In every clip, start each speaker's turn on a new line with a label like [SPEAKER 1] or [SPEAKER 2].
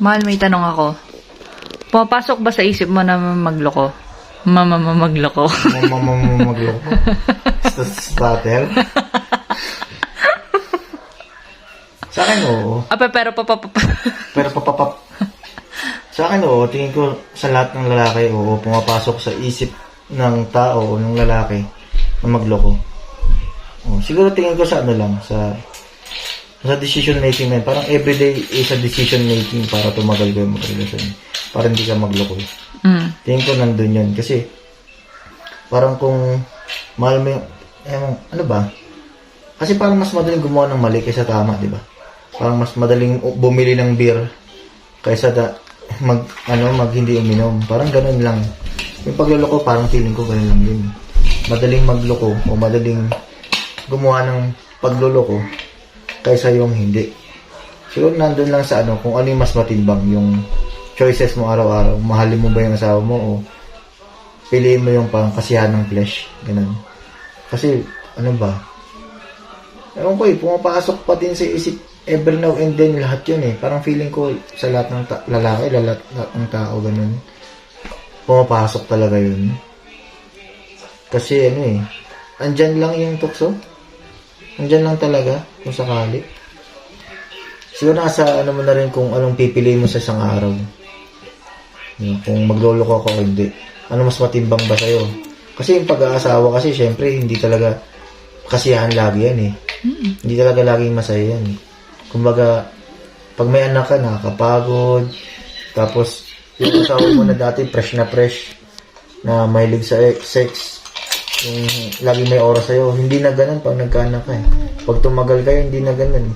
[SPEAKER 1] Mahal, may tanong ako. Pumapasok ba sa isip mo na magloko? Magloko.
[SPEAKER 2] Magloko. Battle. Sa akin, oo.
[SPEAKER 1] Pero
[SPEAKER 2] Pero papapap. Sa akin, oo. Tingin ko sa lahat ng lalaki, oo. Pumapasok sa isip ng tao o ng lalaki na magloko. Oo. Siguro tingin ko sa ano lang, sa decision making man. Parang everyday is a decision making para tumagal ko yung relasyon. Para hindi ka magloko. Tingin ko nandun yun. Kasi, parang kung mahal mo yung, ano ba? Kasi parang mas madaling gumawa ng mali kaysa tama, di ba? Parang mas madaling bumili ng beer kaysa hindi uminom. Parang ganun lang. Yung pagluloko, parang feeling ko ganun lang yun. Madaling magloko o madaling gumawa ng pagluloko kaysa yung hindi. Siguro nandun lang sa kung ano yung mas matimbang, yung choices mo araw-araw. Mahalin mo ba yung asawa mo o piliin mo yung parang kasiyahan ng flesh. Ganun. Kasi, ano ba? Ewan ko pumapasok pa din sa isip every now and then lahat yun Parang feeling ko sa lahat ng lalaki, lahat ng tao, ganun. Pumapasok talaga yun. Kasi andyan lang yung tukso. Andyan lang talaga, kung sakali. Siguro nasa mo na rin kung anong pipili mo sa isang araw. Kung magloloko ako o hindi. Ano mas matimbang ba sa'yo? Kasi yung pag-aasawa kasi, syempre, hindi talaga kasiyahan lagi yan Hindi talaga laging masaya yan Kumbaga, pag may anak ka, nakakapagod. Tapos, yung asawa mo na dati, fresh na mahilig sa sex. Yung lagi may oras sa'yo, hindi na ganun pag nagkaanak ka Pag tumagal kayo, hindi na ganun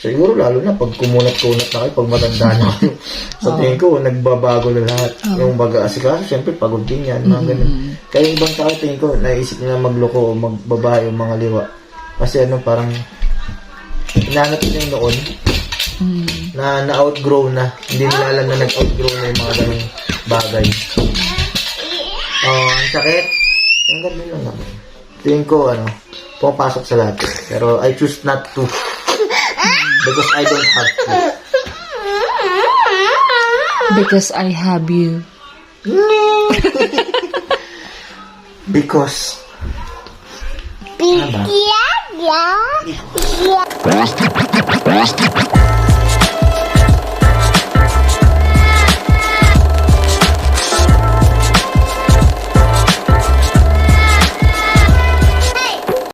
[SPEAKER 2] Siguro lalo na pag kumunat-kunat na kayo, pag matanda na kayo. Sa tingin ko, nagbabago na lahat. Yung baga-asikaso, syempre pagod din yan, mga ganun. Kaya yung ibang tao, tingin ko, naisip nila magloko o magbabae o mga liwa. Kasi parang, inanap nila yung noon, na na-outgrow na. Hindi nila alam na nag-outgrow na yung mga ganung bagay. Ang sakit. Yung ganun lang naman. Tingin ko, pumapasok sa lahat. Pero I choose not to. Because I don't have to.
[SPEAKER 1] Because I have you.
[SPEAKER 2] Because. Ano ba?